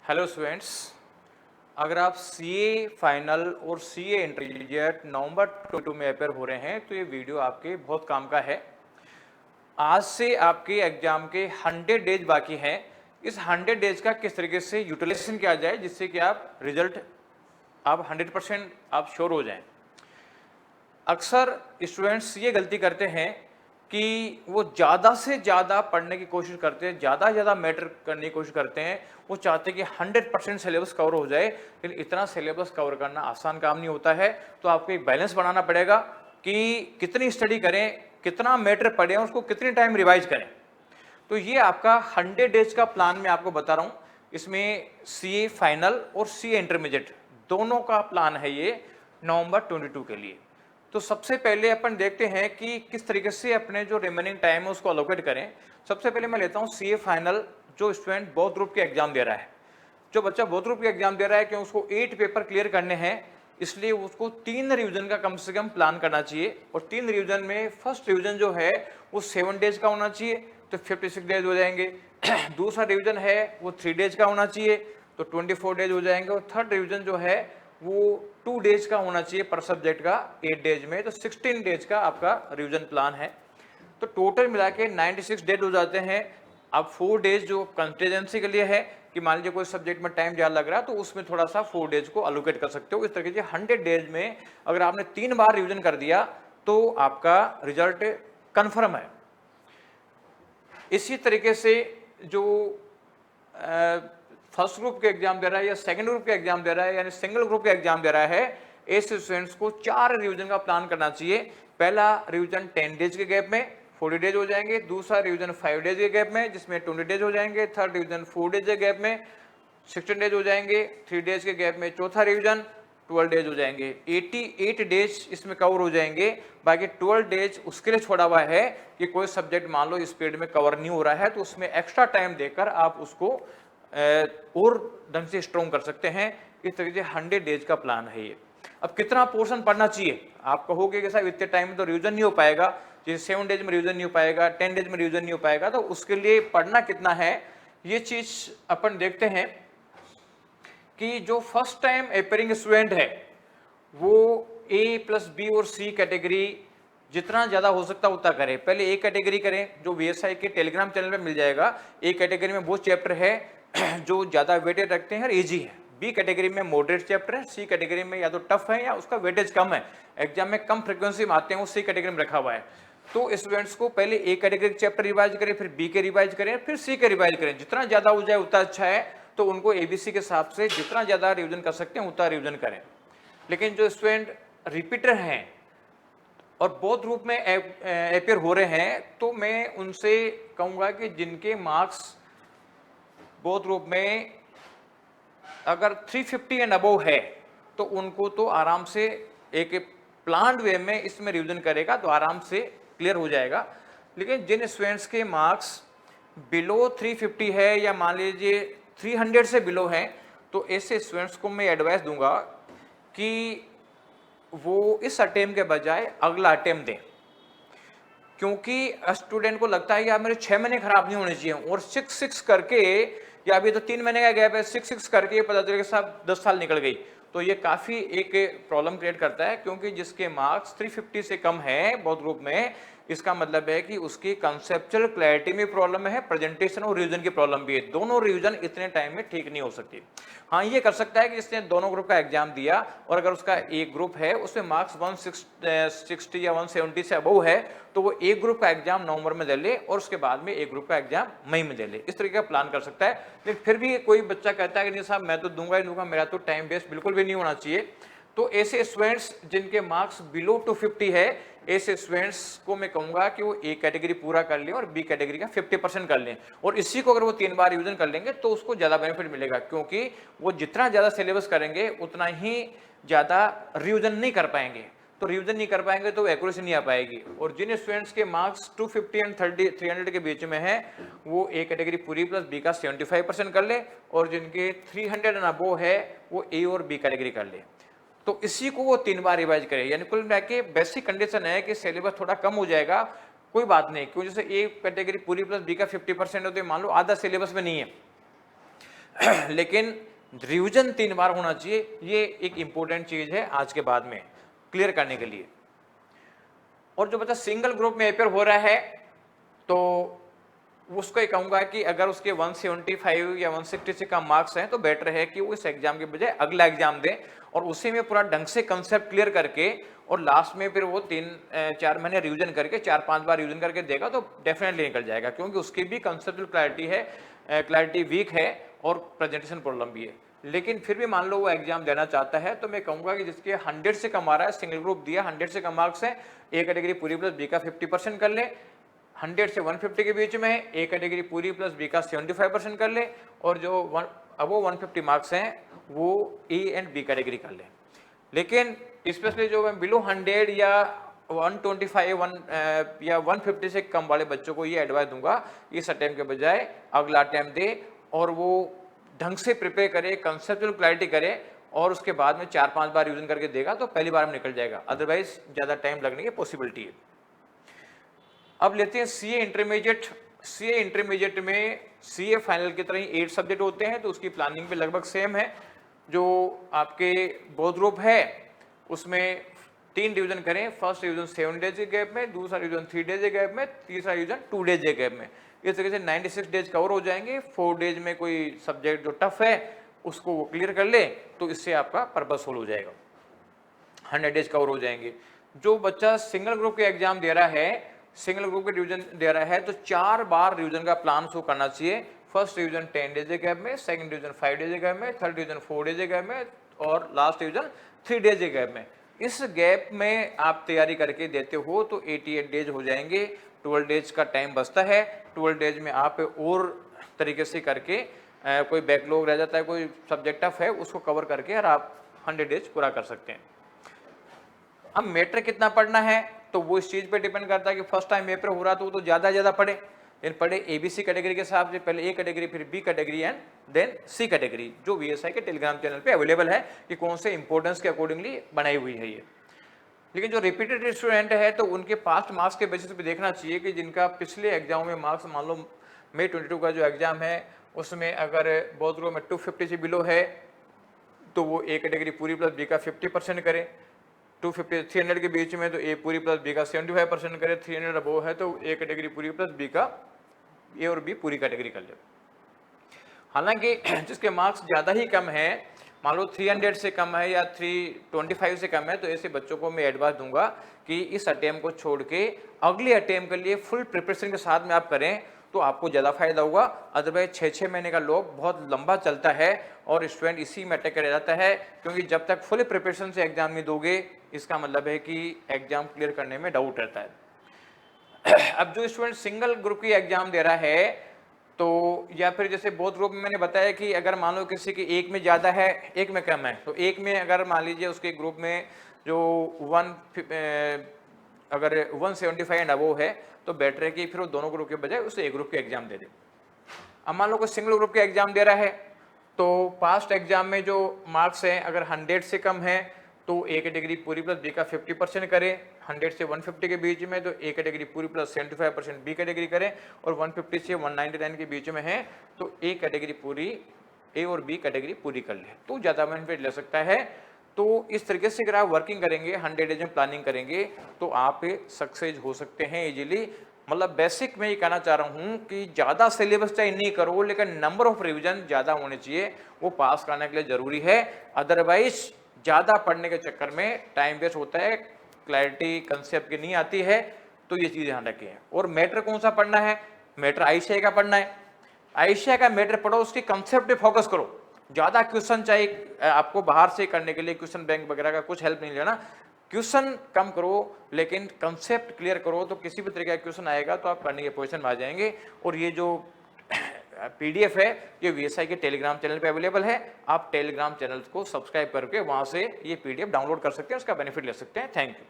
Hello students. अगर आप CA final और सीए इंटरमीडिएट नवंबर 22 में अपेयर हो रहे हैं तो ये वीडियो आपके बहुत काम का है। आज से आपके एग्जाम के 100 डेज बाकी हैं। इस 100 डेज का किस तरीके से यूटिलाइजेशन किया जाए जिससे कि आप रिजल्ट आप 100% आप श्योर हो जाएं। अक्सर स्टूडेंट्स ये गलती करते हैं कि वो ज़्यादा से ज़्यादा पढ़ने की कोशिश करते हैं, ज़्यादा से ज़्यादा मैटर करने की कोशिश करते हैं। वो चाहते हैं कि 100% सिलेबस कवर हो जाए, लेकिन इतना सिलेबस कवर करना आसान काम नहीं होता है। तो आपको एक बैलेंस बनाना पड़ेगा कि कितनी स्टडी करें, कितना मैटर पढ़ें, उसको कितनी टाइम रिवाइज करें। तो ये आपका 100 डेज का प्लान मैं आपको बता रहा हूँ। इसमें सीए फाइनल और सीए इंटरमीडिएट दोनों का प्लान है ये नवंबर 22 के लिए। तो सबसे पहले अपन देखते हैं कि किस तरीके से अपने जो रिमेनिंग टाइम है उसको अलोकेट करें। सबसे पहले मैं लेता हूँ सीए फाइनल। जो स्टूडेंट बोथ ग्रुप के एग्जाम दे रहा है, जो बच्चा बोथ ग्रुप के एग्जाम दे रहा है, क्योंकि उसको 8 पेपर क्लियर करने हैं, इसलिए उसको 3 रिवीजन का कम से कम प्लान करना चाहिए। और 3 रिवीजन में फर्स्ट रिवीजन जो है वो 7 डेज का होना चाहिए, तो 56 डेज हो जाएंगे। दूसरा रिवीजन है वो 3 डेज का होना चाहिए, तो 24 डेज हो जाएंगे। और थर्ड रिवीजन जो है वो 2 डेज का होना चाहिए पर सब्जेक्ट का 8 डेज में, तो 16 डेज का आपका रिवीजन प्लान है। तो टोटल मिला के 96 डेज हो जाते हैं। अब 4 डेज जो कंटीजेंसी के लिए है कि मान लीजिए कोई सब्जेक्ट में टाइम ज़्यादा लग रहा है तो उसमें थोड़ा सा 4 डेज को अलोकेट कर सकते हो। इस तरीके से 100 डेज में अगर आपने 3 बार रिवीजन कर दिया तो आपका रिजल्ट कन्फर्म है। इसी तरीके से जो फर्स्ट ग्रुप के एग्जाम दे रहा है या सेकंड ग्रुप के एग्जाम दे रहा है, यानी सिंगल ग्रुप के एग्जाम दे रहा है, ऐसे स्टूडेंट्स को 4 रिवीजन का प्लान करना चाहिए। पहला रिवीजन 10 डेज के गैप में 40 डेज हो जाएंगे, दूसरा रिवीजन 5 डेज के गैप में जिसमें 20 डेज हो जाएंगे, थर्ड रिवीजन 4 डेज के गैप में 16 डेज हो जाएंगे, 3 डेज के गैप में चौथा रिवीजन 12 डेज हो जाएंगे। 88 डेज इसमें कवर हो जाएंगे। बाकी 12 डेज उसके लिए छोड़ा हुआ है कि कोई सब्जेक्ट मान लो स्पीड में कवर नहीं हो रहा है तो उसमें एक्स्ट्रा टाइम देकर आप उसको और ढंग से स्ट्रॉन्ग कर सकते हैं। इस तरीके से 100 डेज का प्लान है ये। अब कितना पोर्शन पढ़ना चाहिए, आप कहोगे कि साहब इतने टाइम में तो रिवीजन नहीं हो पाएगा, जैसे 7 डेज में रिवीजन नहीं हो पाएगा, 10 डेज में रिवीजन नहीं हो पाएगा, तो उसके लिए पढ़ना कितना है ये चीज अपन देखते हैं कि जो फर्स्ट टाइम अपेयरिंग स्टूडेंट है वो ए प्लस बी और सी कैटेगरी जितना ज्यादा हो सकता है उतना करें। पहले ए कैटेगरी करें जो वीएसआई के टेलीग्राम चैनल पे मिल जाएगा। ए कैटेगरी में वो चैप्टर है जो ज्यादा वेटेज रखते हैं और इजी है। बी कैटेगरी में मॉडरेट चैप्टर है, सी कैटेगरी में या तो टफ है या उसका वेटेज कम है, एग्जाम में कम फ्रिक्वेंसी में आते हैं, वो सी कैटेगरी में रखा हुआ है। तो स्टूडेंट्स को पहले ए कैटेगरी के चैप्टर रिवाइज करें, फिर बी के रिवाइज करें, फिर सी के रिवाइज करें। जितना ज्यादा हो जाए उतना अच्छा है। तो उनको एबीसी के हिसाब से जितना ज्यादा रिवीजन कर सकते हैं उतना रिवीजन करें। लेकिन जो स्टूडेंट रिपीटर हैं और बहुत ग्रुप में अपेयर हो रहे हैं तो मैं उनसे कहूंगा कि जिनके मार्क्स बहुत ग्रुप में अगर 350 एंड अबव है तो उनको तो आराम से एक प्लान्ड वे में इसमें रिवीजन करेगा तो आराम से क्लियर हो जाएगा। लेकिन जिन स्टूडेंट्स के मार्क्स बिलो 350 है या मान लीजिए 300 से बिलो है तो ऐसे स्टूडेंट्स को मैं एडवाइस दूंगा कि वो इस अटेम्प्ट के बजाय अगला अटेम्प्ट दें। क्योंकि स्टूडेंट को लगता है कि यार मेरे 6 महीने खराब नहीं होने चाहिए, और 6 करके या अभी तो 3 महीने का गैप है, 6 करके पता चले कि साहब 10 साल निकल गई, तो ये काफी एक प्रॉब्लम क्रिएट करता है। क्योंकि जिसके मार्क्स 350 से कम है बहुत ग्रुप में, इसका मतलब है कि उसकी कंसेप्चुअल क्लैरिटी में प्रॉब्लम है, प्रेजेंटेशन और रिवीजन की प्रॉब्लम भी है। दोनों रिवीजन इतने टाइम में ठीक नहीं हो सकती। हाँ, ये कर सकता है कि जिसने दोनों ग्रुप का एग्जाम दिया और अगर उसका एक ग्रुप है उसमें मार्क्स 160 या 170 से अबव है तो वो एक ग्रुप का एग्जाम नवंबर में दे ले और उसके बाद में एक ग्रुप का एग्जाम मई में दे ले। इस तरीके का प्लान कर सकता है। लेकिन फिर भी कोई बच्चा कहता है कि नहीं साहब मैं तो दूंगा ही दूंगा, मेरा तो टाइम वेस्ट बिल्कुल भी नहीं होना चाहिए, तो ऐसे स्टूडेंट्स जिनके मार्क्स बिलो 250 है, ऐसे स्टूडेंट्स को मैं कहूंगा कि वो ए कैटेगरी पूरा कर लें और बी कैटेगरी का 50% कर लें। और इसी को अगर वो 3 बार रिवीजन कर लेंगे तो उसको ज्यादा बेनिफिट मिलेगा, क्योंकि वो जितना ज्यादा सिलेबस करेंगे उतना ही ज्यादा रिवीजन नहीं कर पाएंगे। तो रिवीजन नहीं कर पाएंगे तो एक्यूरेसी नहीं आ पाएगी। और जिन स्टूडेंट्स के मार्क्स 250 एंड 300 के बीच में है वो ए कैटेगरी पूरी प्लस बी का 75% कर ले, और जिनके 300 एंड अबव है वो ए और बी कैटेगरी कर ले। तो इसी को वो 3 बार रिवाइज करे। यानी कुल मिला के बेसिक कंडीशन है कि सिलेबस थोड़ा कम हो जाएगा, कोई बात नहीं, क्यों जैसे ए कैटेगरी पूरी प्लस बी का 50% हो तो मान लो आधा सिलेबस में नहीं है, लेकिन रिवीजन 3 बार होना चाहिए, ये एक इंपॉर्टेंट चीज है आज के बाद में क्लियर करने के लिए। और जो बच्चा सिंगल ग्रुप में अपेयर हो रहा है तो उसको ये कहूंगा कि अगर उसके 175 या 160 से कम मार्क्स हैं तो बेटर है कि वो इस एग्जाम के बजाय अगला एग्जाम दे और उसी में पूरा ढंग से कंसेप्ट क्लियर करके और लास्ट में फिर वो 3-4 महीने रिवीजन करके 4-5 बार रिवीजन करके देगा तो डेफिनेटली निकल जाएगा, क्योंकि उसकी भी कंसेप्चुअल क्लैरिटी है, क्लैरिटी वीक है और प्रेजेंटेशन प्रॉब्लम भी है। लेकिन फिर भी मान लो वो एग्जाम देना चाहता है तो मैं कहूंगा कि जिसके 100 से कम आ रहा है, सिंगल ग्रुप दिया, 100 से कम मार्क्स है, ए कैटेगरी पूरी प्लस बी का 50% कर ले, 100 से 150 के बीच में है, ए कैटेगरी पूरी प्लस बी का 75% कर ले, और जो अबो 150 मार्क्स हैं वो ए एंड बी कैटेगरी कर ले। लेकिन स्पेशली जो मैं बिलो 100 या 125 या 150 से कम वाले बच्चों को ये एडवाइस दूंगा, इस अटेम्प्ट के बजाय अगला अटेम्प्ट दे और वो ढंग से प्रिपेयर करे, कंसेप्चुअल क्लैरिटी करे और उसके बाद में 4-5 बार रिवीजन करके देगा तो पहली बार में निकल जाएगा, अदरवाइज ज़्यादा टाइम लगने की पॉसिबिलिटी है। अब लेते हैं सीए इंटरमीडिएट। सीए इंटरमीडिएट में सीए फाइनल की तरह ही 8 सब्जेक्ट होते हैं तो उसकी प्लानिंग भी लगभग सेम है। जो आपके बोथ ग्रुप है उसमें 3 डिवीजन करें, फर्स्ट डिवीजन 7 डेज के गैप में, दूसरा डिवीजन 3 डेज के गैप में, तीसरा डिवीजन 2 डेज के गैप में। इस तरीके से 96 डेज कवर हो जाएंगे। 4 डेज में कोई सब्जेक्ट जो टफ है उसको वो क्लियर कर ले तो इससे आपका पर्पस सोल्व हो जाएगा, 100 डेज कवर हो जाएंगे। जो बच्चा सिंगल ग्रुप के एग्जाम दे रहा है, सिंगल ग्रुप के डिवीजन दे रहा है तो 4 बार रिवीजन का प्लान शो करना चाहिए। फर्स्ट डिवीजन 10 डेज के गैप में, सेकंड डिवीजन 5 डेज के गैप में, थर्ड डिवीजन 4 डेज के गैप में और लास्ट डिवीजन 3 डेज के गैप में। इस गैप में आप तैयारी करके देते हो तो 88 डेज हो जाएंगे, 12 डेज का टाइम बचता है। 12 डेज में आप और तरीके से करके कोई बैकलॉग रह जाता है, कोई सब्जेक्ट टफ है, उसको कवर करके और आप 100 डेज पूरा कर सकते हैं। अब मैटर कितना पढ़ना है तो वो इस चीज पे डिपेंड करता है कि फर्स्ट टाइम पेपर हो रहा तो वो तो ज्यादा पढ़े, लेकिन पढ़े एबीसी कैटेगरी के हिसाब से, पहले ए कैटेगरी फिर B category and then C category, जो वीएसआई के टेलीग्राम चैनल पे अवेलेबल है कि कौन से इंपॉर्टेंस के अकॉर्डिंगली बनाई हुई है ये। लेकिन जो रिपीटेड स्टूडेंट है तो उनके पास्ट मार्क्स के बेसिस पे देखना चाहिए कि जिनका पिछले एग्जाम में मार्क्स, मान लो May 22 का जो एग्जाम है उसमें अगर बोथ ग्रुप में 250 से बिलो है तो वो ए कैटेगरी पूरी प्लस बी का 50% करे, 250 300 के बीच में तो ए पूरी प्लस बी का 75% करे, 300 अबोव है तो ए कैटेगरी पूरी प्लस बी का ए और बी पूरी कैटेगरी कर ले। हालांकि जिसके मार्क्स ज़्यादा ही कम है, मान लो 300 से कम है या 325 से कम है, तो ऐसे बच्चों को मैं एडवाइस दूंगा कि इस अटेम्प्ट को छोड़ के अगले अटेम्प्ट के लिए फुल प्रिपरेशन के साथ में आप करें तो आपको ज़्यादा फायदा होगा। अदरवाइज 6-6 महीने का लॉग बहुत लंबा चलता है और स्टूडेंट इसी में अटक कर रहता है, क्योंकि जब तक फुल प्रिपरेशन से एग्जाम नहीं दोगे इसका मतलब है कि एग्जाम क्लियर करने में डाउट रहता है। अब जो स्टूडेंट सिंगल ग्रुप की एग्जाम दे रहा है तो या फिर जैसे बोथ ग्रुप में मैंने बताया कि अगर मान लो किसी की एक में ज़्यादा है एक में कम है, तो एक में अगर मान लीजिए उसके ग्रुप में जो अगर 175 एंड अबोव है तो बेटर है कि फिर वो दोनों ग्रुप के बजाय उसे एक ग्रुप के एग्जाम दे दे। अब मान लो कोई सिंगल ग्रुप के एग्जाम दे रहा है तो पास्ट एग्जाम में जो मार्क्स हैं अगर 100 से कम है तो ए कैटेगरी पूरी प्लस बी का 50% करें, 100 से 150 के बीच में तो ए कैटेगरी पूरी प्लस 75% बी कैटेगरी करें, और 150 से 199 के बीच में है तो ए कैटेगरी पूरी ए और बी कैटेगरी पूरी कर ले तो ज़्यादा बेनिफिट ले सकता है। तो इस तरीके से अगर आप वर्किंग करेंगे, 100 डेज में प्लानिंग करेंगे तो आप सक्सेस हो सकते हैं इजीली। मतलब बेसिक मैं ये कहना चाह रहा हूँ कि ज़्यादा सिलेबस चाहे नहीं करो लेकिन नंबर ऑफ रिवीजन ज़्यादा होने चाहिए, वो पास करने के लिए ज़रूरी है। अदरवाइज ज़्यादा पढ़ने के चक्कर में टाइम वेस्ट होता है, क्लैरिटी कंसेप्ट की नहीं आती है, तो ये चीज़ ध्यान रखिए। और मैटर कौन सा पढ़ना है, मैटर आईसीआई का पढ़ना है, आईसीआई का मैटर पढ़ो, उसकी कंसेप्ट पे फोकस करो। ज़्यादा क्वेश्चन चाहिए आपको बाहर से करने के लिए, क्वेश्चन बैंक वगैरह का कुछ हेल्प नहीं लेना, क्वेश्चन कम करो लेकिन कंसेप्ट क्लियर करो, तो किसी भी तरीके का क्वेश्चन आएगा तो आप करने के पोजीशन में आ जाएंगे। और ये जो पीडीएफ है ये वीएसआई के टेलीग्राम चैनल पे अवेलेबल है, आप टेलीग्राम चैनल को सब्सक्राइब करके वहाँ से ये पीडीएफ डाउनलोड कर सकते हैं, उसका बेनिफिट ले सकते हैं। Thank you.